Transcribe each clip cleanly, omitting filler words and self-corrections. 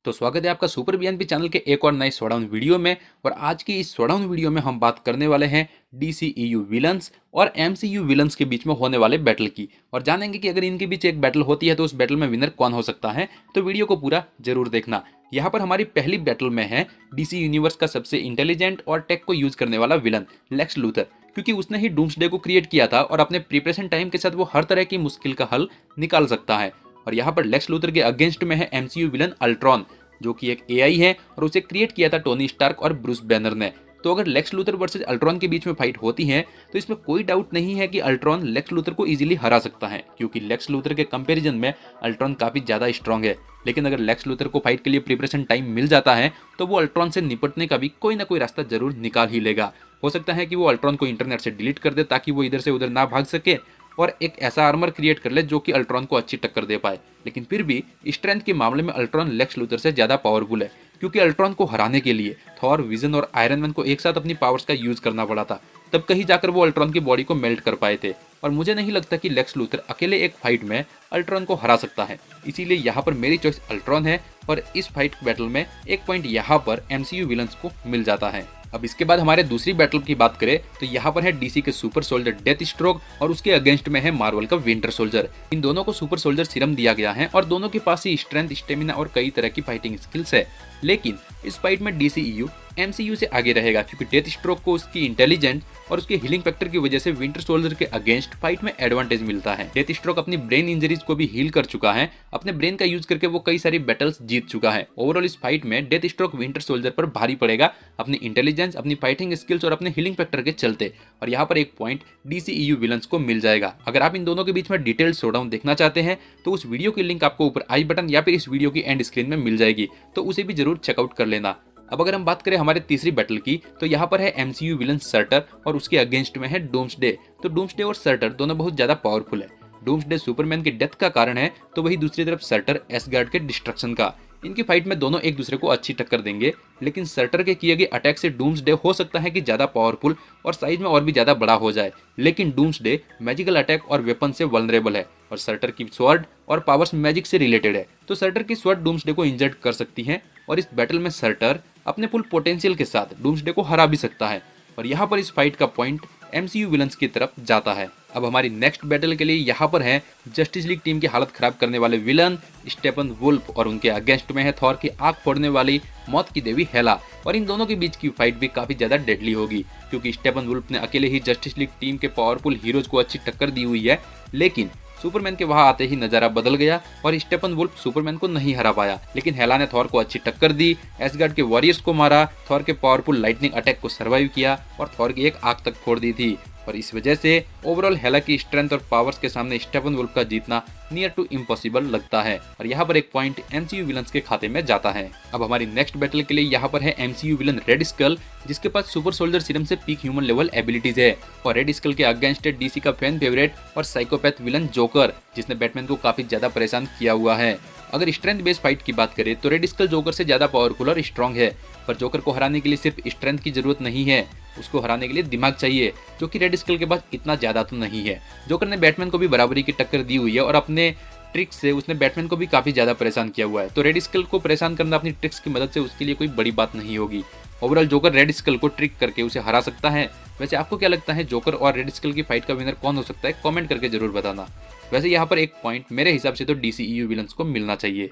तो स्वागत है आपका सुपर बीएनपी चैनल के एक और नए शोडाउन वीडियो में। और आज की इस शोडाउन वीडियो में हम बात करने वाले हैं डीसीईयू विलन्स और एमसीयू विलन्स के बीच में होने वाले बैटल की, और जानेंगे कि अगर इनके बीच एक बैटल होती है तो उस बैटल में विनर कौन हो सकता है। तो वीडियो को पूरा जरूर देखना। यहाँ पर हमारी पहली बैटल में है डीसी यूनिवर्स का सबसे इंटेलिजेंट और टेक को यूज करने वाला विलन लेक्स लूथर, क्योंकि उसने ही डूम्सडे को क्रिएट किया था और अपने प्रिपरेशन टाइम के साथ वो हर तरह की मुश्किल का हल निकाल सकता है। और यहाँ पर लेक्स लूथर के अगेंस्ट में है एमसीयू विलन अल्ट्रॉन, जो कि एक एआई है और उसे क्रिएट किया था टोनी स्टार्क और ब्रूस बैनर ने। तो अगर लेक्स लूथर वर्सेस अल्ट्रॉन के बीच में फाइट होती है तो इसमें कोई डाउट नहीं है कि अल्ट्रॉन लेक्स लूथर को इजीली हरा सकता है, क्योंकि लेक्स लूथर के कंपैरिजन में अल्ट्रॉन काफी ज्यादा स्ट्रांग है। लेकिन अगर लेक्स लूथर को फाइट के लिए प्रिपरेशन टाइम मिल जाता है तो वो अल्ट्रॉन से निपटने का भी कोई ना कोई रास्ता जरूर निकाल ही लेगा। हो सकता है कि वो अल्ट्रॉन को इंटरनेट से डिलीट कर दे ताकि वो इधर से उधर ना भाग सके, और एक ऐसा आर्मर क्रिएट कर ले जो कि अल्ट्रॉन को अच्छी टक्कर दे पाए। लेकिन फिर भी स्ट्रेंथ के मामले में अल्ट्रॉन लेक्स लूथर से ज्यादा पावरफुल है, क्योंकि अल्ट्रॉन को हराने के लिए थॉर, विजन और आयरन मैन को एक साथ अपनी पावर्स का यूज करना पड़ा था। तब कहीं जाकर वो अल्ट्रॉन की बॉडी को मेल्ट कर पाए थे, और मुझे नहीं लगता कि लेक्स लूथर अकेले एक फाइट में अल्ट्रॉन को हरा सकता है। इसीलिए यहाँ पर मेरी चॉइस अल्ट्रॉन है, और इस फाइट बैटल में एक पॉइंट यहाँ पर एमसीयू विलन्स को मिल जाता है। अब इसके बाद हमारे दूसरी बैटल की बात करें तो यहाँ पर है डीसी के सुपर सोल्जर डेथ स्ट्रोक और उसके अगेंस्ट में है मार्वल का विंटर सोल्जर। इन दोनों को सुपर सोल्जर सीरम दिया गया है और दोनों के पास ही स्ट्रेंथ, स्टेमिना और कई तरह की फाइटिंग स्किल्स है। लेकिन इस फाइट में डीसीईयू एमसीयू से आगे रहेगा, क्योंकि डेथ स्ट्रोक को उसकी इंटेलिजेंट और उसके हीलिंग फैक्टर की वजह से विंटर सोल्जर के अगेंस्ट फाइट में एडवांटेज मिलता है। डेथ स्ट्रोक अपनी ब्रेन इंजरीज को भी हील कर चुका है, अपने ब्रेन का यूज करके वो कई सारी बैटल्स जीत चुका है। ओवरऑल इस फाइट में डेथ स्ट्रोक विंटर सोल्जर पर भारी पड़ेगा, अपनी इंटेलिजेंस, अपनी फाइटिंग स्किल्स और अपने हीलिंग फैक्टर के चलते। और यहाँ पर एक पॉइंट डीसीईयू विलन्स को मिल जाएगा। अगर आप इन दोनों के बीच में डिटेल्ड शोडाउन देखना चाहते हैं तो उस वीडियो की लिंक आपको ऊपर आई बटन या फिर इस वीडियो की एंड स्क्रीन में मिल जाएगी, तो उसे भी जरूर चेकआउट कर लेना। अब अगर हम बात करें हमारे तीसरी बैटल की तो यहाँ पर है एमसीयू विलन सर्टर और उसके अगेंस्ट में है डूम्सडे। तो डूम्सडे और सर्टर दोनों बहुत ज्यादा पावरफुल है। डूम्सडे सुपरमैन की डेथ का कारण है, तो वही दूसरी तरफ सर्टर एसगार्ड के डिस्ट्रक्शन का। इनकी फाइट में दोनों एक दूसरे को अच्छी टक्कर देंगे, लेकिन सर्टर के किए गए अटैक से डूम्सडे हो सकता है कि ज्यादा पावरफुल और साइज में और भी ज्यादा बड़ा हो जाए। लेकिन डूम्सडे मैजिकल अटैक और वेपन से वल्नरेबल है, और सर्टर की स्वॉर्ड और पावर्स मैजिक से रिलेटेड है। तो सर्टर की स्वॉर्ड डूम्सडे को इंजर्ड कर सकती है, और इस बैटल में सर्टर अपने फुल पोटेंशियल के साथ डूम्सडे को हरा भी सकता है। और यहाँ पर इस फाइट का पॉइंट एमसीयू विलन्स की तरफ जाता है। अब हमारी नेक्स्ट बैटल के लिए यहाँ पर है जस्टिस लीग टीम की हालत खराब करने वाले विलन स्टेपन वुल्फ, और उनके अगेंस्ट में है थॉर की आंख फोड़ने वाली मौत की देवी हेला। और इन दोनों के बीच की फाइट भी काफी ज्यादा डेडली होगी, क्योंकि स्टेपन वुल्फ ने अकेले ही जस्टिस लीग टीम के पावरफुल हीरोज को अच्छी टक्कर दी हुई है। लेकिन सुपरमैन के वहां आते ही नजारा बदल गया और स्टेपन वुल्फ सुपरमैन को नहीं हरा पाया। लेकिन हेला ने थॉर को अच्छी टक्कर दी, एसगार्ड के वॉरियर्स को मारा, थॉर के पावरफुल लाइटनिंग अटैक को सर्वाइव किया और थॉर की एक आंख तक फोड़ दी थी। और इस वजह से ओवरऑल हेला की स्ट्रेंथ और पावर्स के सामने स्टेपन वुल्फ का जीतना नियर टू इम्पॉसिबल लगता है, और यहाँ पर एक पॉइंट एमसीयू विलन्स के खाते में जाता है। अब हमारी नेक्स्ट बैटल के लिए यहाँ पर है एमसीयू विलन रेड स्कल, जिसके पास सुपर सोल्जर सीरम से पीक ह्यूमन लेवल एबिलिटीज है। और रेड स्कल के अगेंस्ट है डीसी का फैन फेवरेट और साइकोपैथ विलन जोकर, जिसने बैटमैन को काफी ज्यादा परेशान किया हुआ है। अगर स्ट्रेंथ बेस्ड फाइट की बात करें तो रेड स्कल जोकर से ज्यादा पावरफुल और स्ट्रांग है, पर जोकर को हराने के लिए सिर्फ स्ट्रेंथ की जरूरत नहीं है, उसको हराने के लिए दिमाग चाहिए, जो कि रेड स्कल के पास इतना ज्यादा तो नहीं है। जोकर ने बैटमैन को भी बराबरी की टक्कर दी हुई है, और अपने ट्रिक्स से उसने बैटमैन को भी काफी ज्यादा परेशान किया हुआ है। तो रेड स्कल को परेशान करना अपनी ट्रिक्स की मदद से उसके लिए कोई बड़ी बात नहीं होगी। ओवरऑल जोकर रेड स्कल को ट्रिक करके उसे हरा सकता है। वैसे आपको क्या लगता है, जोकर और रेड स्कल की फाइट का विनर कौन हो सकता है? कमेंट करके जरूर बताना। वैसे यहाँ पर एक पॉइंट मेरे हिसाब से तो डीसीईयू विलन्स को मिलना चाहिए।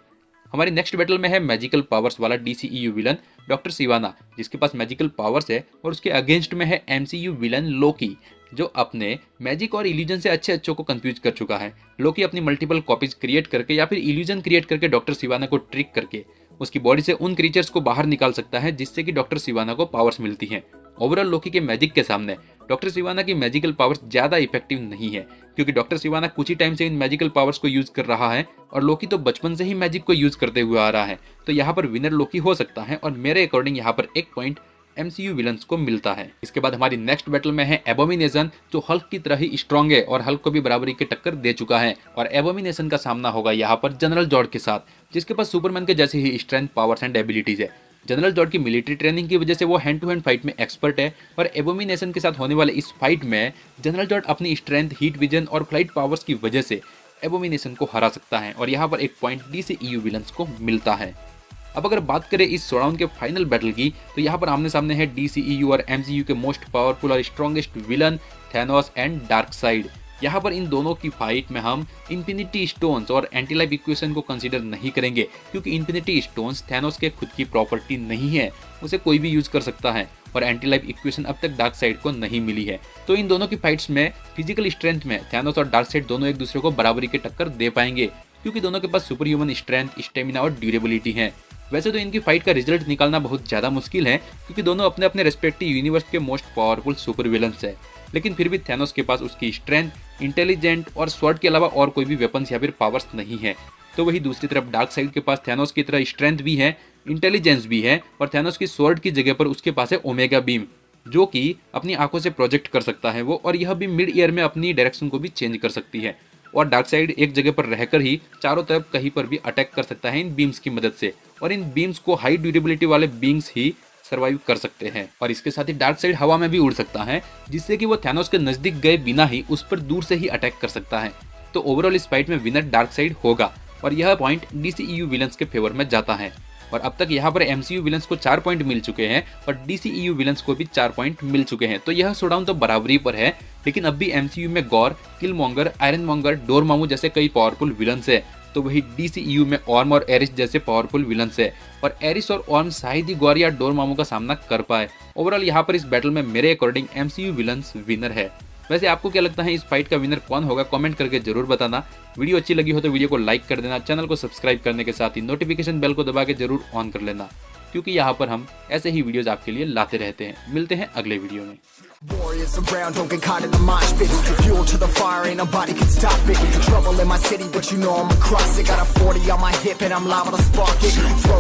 हमारी नेक्स्ट बैटल में है मैजिकल पावर्स वाला डीसीईयू विलन डॉक्टर सिवाना, जिसके पास मैजिकल पावर्स है, और उसके अगेंस्ट में है एमसीयू विलन लोकी, जो अपने मैजिक और इल्यूजन से अच्छे अच्छों को कंफ्यूज कर चुका है। लोकी अपनी मल्टीपल कॉपीज क्रिएट करके या फिर इल्यूजन क्रिएट करके डॉक्टर सिवाना को ट्रिक करके उसकी बॉडी से उन क्रीचर्स को बाहर निकाल सकता है, जिससे कि डॉक्टर सिवाना को पावर्स मिलती हैं। ओवरऑल लोकी के मैजिक के सामने डॉक्टर सिवाना की मैजिकल पावर्स ज्यादा इफेक्टिव नहीं है, क्योंकि डॉक्टर सिवाना कुछ ही टाइम से इन मैजिकल पावर्स को यूज कर रहा है, और लोकी तो बचपन से ही मैजिक को यूज करते हुए आ रहा है। तो यहाँ पर विनर लोकी हो सकता है, और मेरे अकॉर्डिंग यहाँ पर एक पॉइंट एमसीयू विलन्स को मिलता है। इसके बाद हमारी नेक्स्ट बैटल में है एबोमिनेशन, जो हल्क की तरह ही स्ट्रांग है और हल्क को भी बराबरी की टक्कर दे चुका है। और एबोमिनेशन का सामना होगा यहाँ पर जनरल जॉर्ड के साथ, जिसके पास सुपरमैन के जैसे ही स्ट्रेंथ, पावर्स एंड एबिलिटीज है। जनरल जॉर्ड की मिलिट्री ट्रेनिंग की वजह से वो हैंड टू हैंड फाइट में एक्सपर्ट है, और एबोमिनेशन के साथ होने वाले इस फाइट में जनरल जॉर्ड अपनी स्ट्रेंथ, हीट विजन और फ्लाइट पावर्स की वजह से एबोमिनेशन को हरा सकता है। और यहाँ पर एक पॉइंट डीसीईयू विलन्स को मिलता है। अब अगर बात करें इस शोडाउन के फाइनल बैटल की, तो यहाँ पर आमने सामने है DCEU और MCU के मोस्ट पावरफुल और strongest villain Thanos and dark side. यहाँ पर इन दोनों की फाइट में हम इन्फिनिटी स्टोन्स और एंटी लाइफ इक्वेशन को कंसीडर नहीं करेंगे, क्योंकि इन्फिनिटी स्टोन्स थैनोस के खुद की प्रॉपर्टी नहीं है, उसे कोई भी यूज कर सकता है और एंटी लाइफ इक्वेशन अब तक डार्कसाइड को नहीं मिली है। तो इन दोनों की फाइट्स में फिजिकल स्ट्रेंथ में थैनोस और डार्कसाइड दोनों एक दूसरे को बराबरी के टक्कर दे पाएंगे, क्योंकि दोनों के पास सुपर ह्यूमन स्ट्रेंथ, स्टेमिना और ड्यूरेबिलिटी है। वैसे तो इनकी फाइट का रिजल्ट निकालना बहुत ज्यादा मुश्किल है, क्योंकि दोनों अपने अपने रेस्पेक्टिव यूनिवर्स के मोस्ट पावरफुल सुपर विलन्स है, लेकिन फिर भी थैनोस के पास उसकी स्ट्रेंथ, इंटेलिजेंट और स्वॉर्ड के अलावा और कोई भी वेपन्स या फिर पावर्स नहीं है। तो वही दूसरी तरफ डार्कसाइड के पास थैनोस की तरह स्ट्रेंथ भी है, इंटेलिजेंस भी है और थैनोस की स्वॉर्ड की जगह पर उसके पास है ओमेगा बीम, जो कि अपनी आंखों से प्रोजेक्ट कर सकता है वो, और यह भी मिड ईयर में अपनी डायरेक्शन को भी चेंज कर सकती है। और डार्कसाइड एक जगह पर रहकर ही चारों तरफ कहीं पर भी अटैक कर सकता है इन बीम्स की मदद से, और इन बीम्स को हाई ड्यूरेबिलिटी वाले बीम्स ही सर्वाइव कर सकते हैं। और इसके साथ ही डार्कसाइड हवा में भी उड़ सकता है, जिससे कि वो थैनोस के नजदीक गए बिना ही उस पर दूर से ही अटैक कर सकता है। तो ओवरऑल इस फाइट में विनर डार्कसाइड होगा, और यह पॉइंट DCEU विलन्स के फेवर में जाता है। और अब तक यहाँ पर MCU विलन्स को 4 पॉइंट मिल चुके हैं और DCEU विलन्स को भी 4 पॉइंट मिल चुके हैं। तो यह शोडाउन तो बराबरी पर है, लेकिन अब भी MCU में गॉर, किलमॉन्गर, आयरनमॉन्गर, डोरमामू जैसे कई पावरफुल विलन्स है, तो वही DCEU में ऑर्म और एरिस जैसे पावरफुल विलन्स है, और एरिस और ऑर्म शायद ही गॉर या डोरमामू का सामना कर पाए। ओवरऑल यहाँ पर इस बैटल में मेरे अकॉर्डिंग MCU विलन्स विनर है। वैसे आपको क्या लगता है इस फाइट का विनर कौन होगा, कमेंट करके जरूर बताना। वीडियो अच्छी लगी हो तो वीडियो को लाइक कर देना, चैनल को सब्सक्राइब करने के साथ ही नोटिफिकेशन बेल को दबा के जरूर ऑन कर लेना, क्योंकि यहाँ पर हम ऐसे ही वीडियोस आपके लिए लाते रहते हैं। मिलते हैं अगले वीडियो में। Warriors around, don't get caught in the mosh pit. Fuel to the fire, ain't nobody can stop it. Trouble in my city, but you know I'm across it. Got a 40 on my hip and I'm liable to spark it. Throw